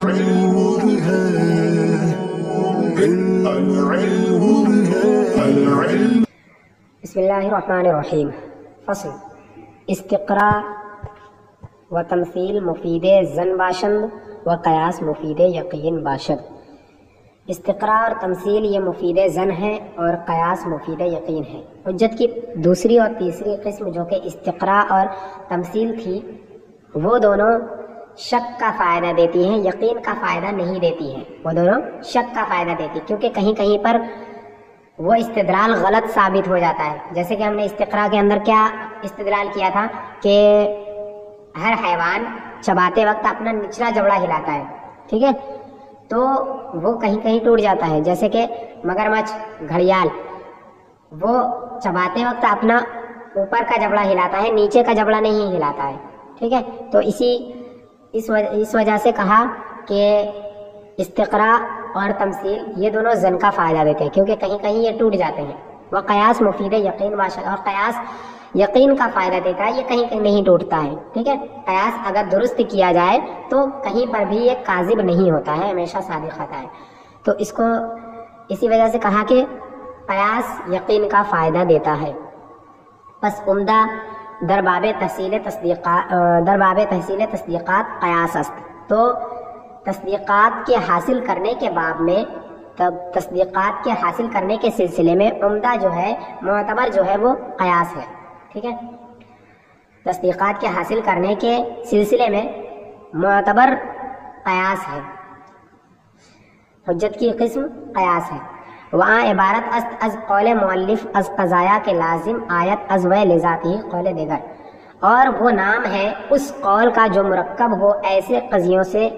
بسم اللہ الرحمن الرحیم. فصل استقراء و تمثیل مفید ظن باشند و قیاس مفید یقین باشد. استقراء اور تمثیل یہ مفید ظن ہے اور قیاس مفید یقین ہے. حجت کی دوسری اور تیسری قسم جو کہ استقراء اور تمثیل تھی وہ دونوں شک کا فائدہ دیتی ہیں، یقین کا فائدہ نہیں دیتی ہیں. وہ دونوں شک کا فائدہ دیتی کیونکہ کہیں کہیں پر وہ استدلال غلط ثابت ہو جاتا ہے. جیسے کہ ہم نے استقراء کے اندر کیا استدلال کیا تھا کہ ہر حیوان چباتے وقت اپنا نچلا جبڑا ہلاتا ہے، ٹھیک ہے، تو وہ کہیں کہیں ٹوٹ جاتا ہے. جیسے کہ مگرمچھ، گھڑیال، وہ چباتے وقت اپنا اوپر کا جبڑا ہلاتا ہے، نیچے کا جبڑا نہیں ہلاتا ہے، ٹھیک ہے. تو اس وجہ سے کہا کہ استقراء اور تمثیل یہ دونوں ظن کا فائدہ دیتے ہیں کیونکہ کہیں کہیں یہ ٹوٹ جاتے ہیں. وہ قیاس مفید یقین باشد، اور قیاس یقین کا فائدہ دیتا ہے، یہ کہیں کہیں نہیں ٹوٹتا ہے، ٹھیک ہے. قیاس اگر درست کیا جائے تو کہیں پر بھی یہ کاذب نہیں ہوتا ہے، ہمیشہ صادق آتا ہے. تو اس کو اسی وجہ سے کہا کہ قیاس یقین کا فائدہ دیتا ہے. پس عمدہ در باب تحصیل تصدیقات قیاس است. تو تصدیقات کے حاصل کرنے کے باب میں، تصدیقات کے حاصل کرنے کے سلسلے میں عمدہ جو ہے، معتبر جو ہے وہ قیاس ہے، ٹھیک ہے. تصدیقات کے حاصل کرنے کے سلسلے میں معتبر قیاس ہے، حجت کی قسم قیاس ہے. وہاں عبارت است از قول مؤلف از قضایا کے لازم آیت از و لذاتی قول دیگر، اور وہ نام ہے اس قول کا جو مرکب ہو ایسے قضیوں سے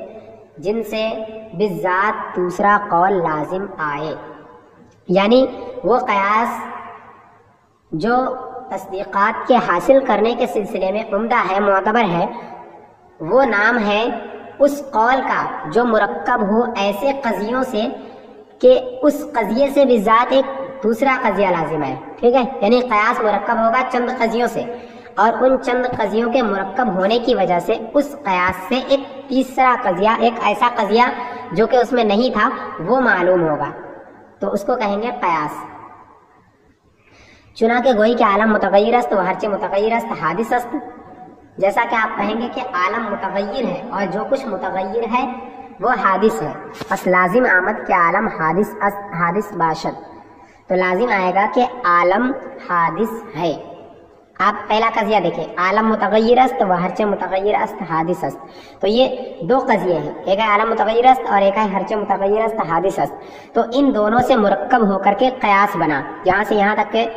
جن سے بالذات دوسرا قول لازم آئے. یعنی وہ قیاس جو تصدیقات کے حاصل کرنے کے سلسلے میں عمدہ ہے، معتبر ہے، وہ نام ہے اس قول کا جو مرکب ہو ایسے قضیوں سے کہ اس قضیے سے بالذات ایک دوسرا قضیہ لازم ہے، ٹھیک ہے. یعنی قیاس مرکب ہوگا چند قضیوں سے، اور ان چند قضیوں کے مرکب ہونے کی وجہ سے اس قیاس سے ایک تیسرا قضیہ، ایک ایسا قضیہ جو کہ اس میں نہیں تھا وہ معلوم ہوگا، تو اس کو کہیں گے قیاس. چنانکہ گوئی کہ عالم متغیر است و ہرچہ متغیر است حادث است. جیسا کہ آپ کہیں گے کہ عالم متغیر ہے اور جو کچھ متغیر ہے وہ حادث ہے، پس لازم آمد کہ عالم حادث باشد. تو لازم آئے گا کہ عالم حادث ہے. آپ پہلا قضیہ دیکھیں، عالم متغیر است و ہرچہ متغیر است حادث است. تو یہ دو قضیے ہیں، ایک ہے عالم متغیر است اور ایک ہے ہرچہ متغیر است حادث است. تو ان دونوں سے مرکب ہو کر کے قیاس بنا، یہاں سے یہاں تک کہ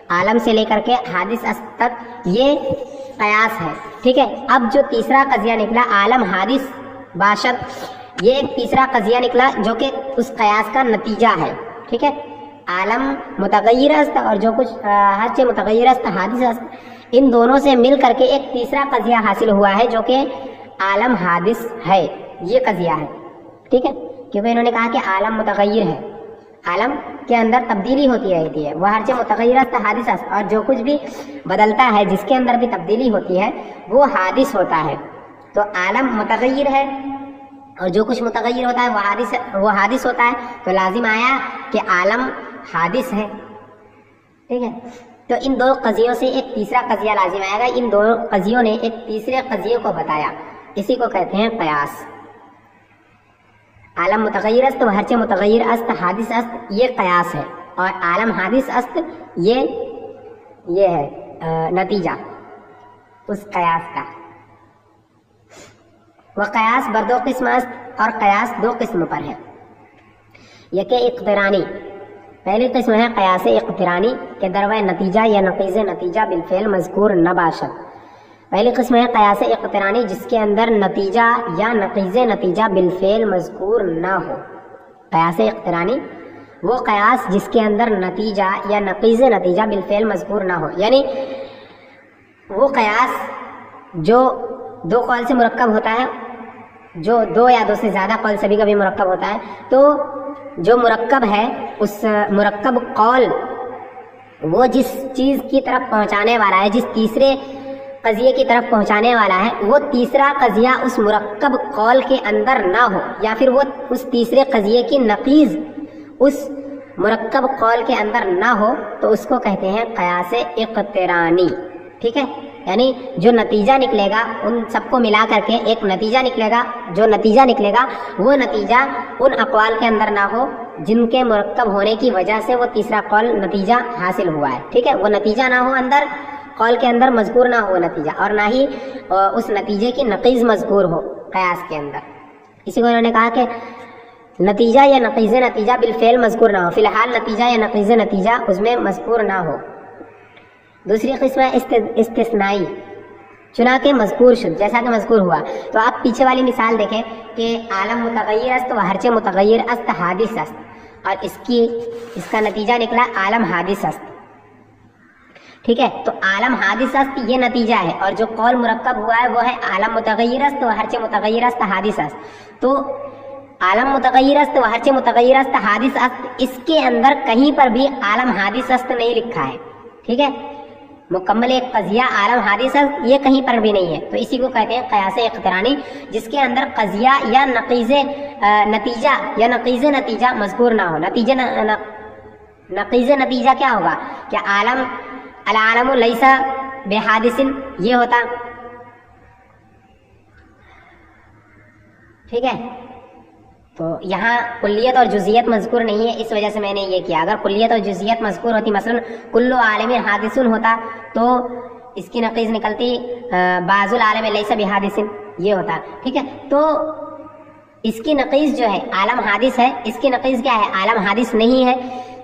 عالم سے لے کر کے حادث است تک یہ قیاس ہے، ٹھیک ہے. اب جو تیسرا قضیہ نکلا عالم حادث باشد، یہ ایک تیسرا قضیہ نکلا جو کہ اس قیاس کا نتیجہ ہے، ٹھیک ہے. عالم متغیر است اور جو کچھ ہرچہ متغیر است حادث است، ان دونوں سے مل کر کے ایک تیسرا قضیہ حاصل ہوا ہے جو کہ عالم حادث ہے، یہ قضیہ ہے، ٹھیک ہے. کیونکہ انہوں نے کہا کہ عالم متغیر ہے، عالم کے اندر تبدیلی ہوتی رہتی ہے. وہ ہرچہ متغیر است حادث است، اور جو کچھ بھی بدلتا ہے، جس کے اندر بھی تبدیلی ہوتی ہے، وہ حادث ہوتا ہے. تو عالم متغیر ہے اور جو کچھ متغیر ہوتا ہے وہ حادث ہوتا ہے. تو لازم آیا کہ عالم حادث ہے، ٹھیک ہے. تو ان دو قضیوں سے ایک تیسرا قضیہ لازم آئے گا. ان دو قضیوں نے ایک تیسرے قضیے کو بتایا، اسی کو کہتے ہیں قیاس. عالم متغیر است و ہرچہ متغیر است حادث است، یہ قیاس ہے. اور عالم حادث است یہ ہے نتیجہ اس قیاس کا. وہ قیاس بر دو قسم است، اور قیاس دو قسم پر ہے. یک اقترانی، پہلی قسم ہے قیاس اقترانی کہ دروے نتیجہ یا نقیض نتیجہ بالفعل مذکور نہ باشد. پہلی قسم ہے قیاس اقترانی جس کے اندر نتیجہ یا نقیض نتیجہ بالفعل مذکور نہ ہو. قیاس اقترانی وہ قیاس جس کے اندر نتیجہ یا نقیض نتیجہ بالفعل مذکور نہ ہو، یعنی وہ قیاس جو دو قول سے مرکب ہوتا ہے، جو دو یا دو سے زیادہ قول سے بھی کبھی مرکب ہوتا ہے. تو جو مرکب ہے اس مرکب قول وہ جس چیز کی طرف پہنچانے والا ہے، جس تیسرے قضیے کی طرف پہنچانے والا ہے، وہ تیسرا قضیہ اس مرکب قول کے اندر نہ ہو، یا پھر وہ اس تیسرے قضیے کی نقیض اس مرکب قول کے اندر نہ ہو، تو اس کو کہتے ہیں قیاس اقترانی. ٹھیک ہے، یعنی جو نتیجہ نکلے گا ان سب کو ملا کر کے ایک نتیجہ نکلے گا، جو نتیجہ نکلے گا وہ نتیجہ ان اقوال کے اندر نہ ہو جن کے مرکب ہونے کی وجہ سے وہ تیسرا قول نتیجہ حاصل ہوا ہے. ٹھیک ہے، وہ نتیجہ نہ ہو اندر قول کے اندر مذکور نہ ہو نتیجہ، اور نہ ہی اس نتیجے کی نقیض مذکور ہو قیاس کے اندر. اسی کو انہوں نے کہا کہ نتیجہ یا نقیض نتیجہ بالفعل مذکور نہ ہو، فی الحال نتیجہ یا نقیض نتیجہ اس میں مذکور نہ ہو. دوسری قسم ہے استثنائی، چنانکہ مذکور شد، جیسا کہ مذکور ہوا. تو آپ پیچھے والی مثال دیکھیں کہ عالم متغیر است و ہرچہ متغیر است حادث است، اور اس کا نتیجہ نکلا عالم حادث است. ٹھیک ہے، تو عالم حادث است یہ نتیجہ ہے، اور جو قول مرکب ہوا ہے وہ ہے عالم متغیر است و ہرچہ متغیر است حادث است. تو عالم متغیر است و ہرچہ متغیر است حادث است، اس کے اندر کہیں پر بھی عالم حادث است نہیں لکھا ہے. ٹھیک ہے، مکمل ایک قضیہ عالم حادث است یہ کہیں پر بھی نہیں ہے. تو اسی کو کہتے ہیں قیاس اقترانی، جس کے اندر قضیہ یا نقیض نتیجہ یا نقیض نتیجہ مذکور نہ ہو. نقیض نتیجہ کیا ہوگا کہ العالم لیس بحادث یہ ہوتا. ٹھیک ہے، تو یہاں کلیت اور جزئیت مذکور نہیں ہے، اس وجہ سے میں نے یہ کیا. اگر کلیت اور جزئیت مذکور ہوتی، مثلا کل عالم حادث ہوتا تو اس کی نقیض نکلتی بعض العالم لیس بحادث یہ ہوتا. ٹھیک ہے، تو اس کی نقیض جو ہے عالم حادث ہے، اس کی نقیض کیا ہے عالم حادث نہیں ہے.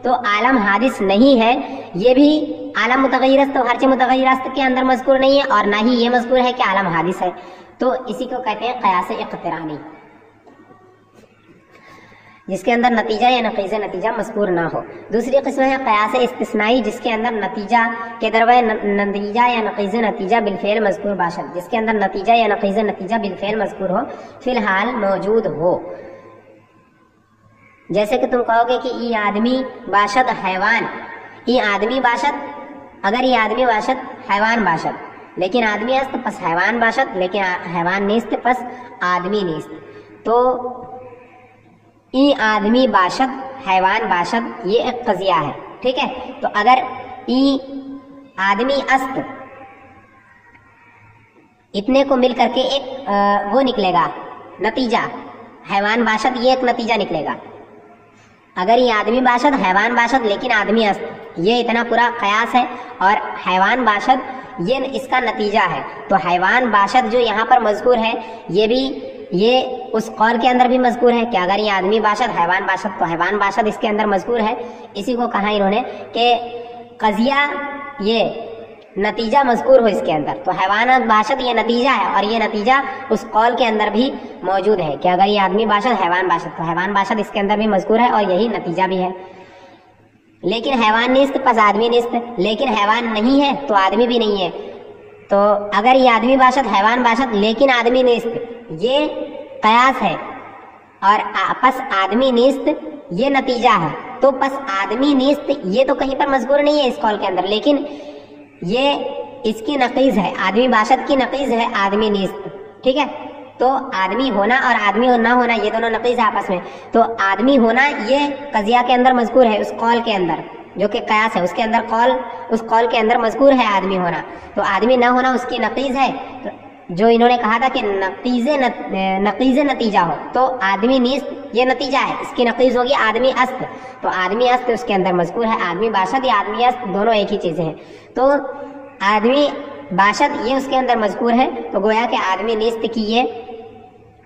تو عالم حادث نہیں ہے یہ بھی عالم متغیر است و ہرچہ متغیر است کے اندر مذکور نہیں ہے، اور نہ ہی یہ مذکور ہے کہ عالم حادث ہے. تو اسی کو کہتے ہیں قیاس اقترانی، جس کے اندر نتیجہ یا نقیض نتیجہ مذکور نہ ہو. دوسری قسم ہے قیاس استثنائی، جس کے اندر نتیجہ کے دروے نتیجہ یا نقیض نتیجہ بالفعل مذکور باشد، جس کے اندر نتیجہ یا نقیض نتیجہ بالفعل مذکور ہو، فی الحال موجود ہو. جیسے کہ تم کہو گے کہ ای آدمی باشد حیوان، ای آدمی باشد، اگر ای آدمی باشد حیوان باشد، لیکن آدمی است پس حیوان باشد، لیکن حیوان نیست پس آدمی نیست. تو ای آدمی باشد حیوان باشد یہ ایک قضیہ ہے. ٹھیک ہے، تو اگر ای آدمی است اتنے کو مل کر کے ایک وہ نکلے گا نتیجہ، حیوان باشد یہ ایک نتیجہ نکلے گا. اگر یہ آدمی باشد حیوان باشد لیکن آدمی است یہ اتنا پورا قیاس ہے، اور حیوان باشد یہ اس کا نتیجہ ہے. تو حیوان باشد جو یہاں پر مذکور ہے یہ اس قول کے اندر بھی مذکور ہے کہ اگر یہ آدمی باشد حیوان باشد، تو حیوان باشد اس کے اندر مذکور ہے. اسی کو کہا انہوں نے کہ قضیہ یہ نتیجہ مذکور ہو اس کے اندر. تو حیوان باشد یہ نتیجہ ہے، اور یہ نتیجہ اس قول کے اندر بھی موجود ہے کہ اگر یہ آدمی باشد حیوان باشد، تو حیوان باشد اس کے اندر بھی مذکور ہے اور یہی نتیجہ بھی ہے. لیکن حیوان نیست پس آدمی نیست، لیکن حیوان نہیں ہے تو آدمی بھی نہیں ہے. تو اگر یہ آدمی باشد حیوان باشد لیکن آدمی نیست یہ قیاس ہے، اور پس آدمی نیست یہ نتیجہ ہے. تو پس آدمی نیست یہ تو کہیں پر مذکور نہیں ہے اس قول کے اندر، لیکن یہ اس کی نقیض ہے، آدمی باشد کی نقیض ہے آدمی نیست. ٹھیک ہے، تو آدمی ہونا اور آدمی نہ ہونا یہ دونوں نقیض ہے آپس میں. تو آدمی ہونا یہ قضیہ کے اندر مذکور ہے، اس قول کے اندر جو کہ قیاس ہے اس کے اندر اس قول کے اندر مذکور ہے آدمی ہونا. تو آدمی نہ ہونا اس کی نقیض ہے. جو انہوں نے کہا تھا کہ نقیض نتیجہ ہو تو آدمی نیست یہ نتیجہ ہے، اس کی نقیض ہوگی آدمی است. تو آدمی است اس کے اندر مذکور ہے آدمی باشد یا آدمی است دونوں ایک ہی چیزیں ہیں. تو آدمی باشد یہ اس کے اندر مذکور ہے، تو گویا کہ آدمی نیست کی یہ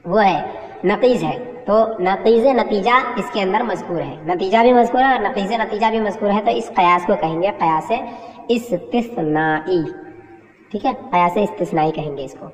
وہ ہے نقیض ہے. تو نقیض نتیجہ اس کے اندر مذکور ہے، نتیجہ بھی مذکور ہے اور نقیض نتیجہ بھی مذکور ہے. تو اس قیاس کو کہیں گے قیاس استثنائی. ٹھیک ہے، قیاس استثنائی کہیں گے اس کو.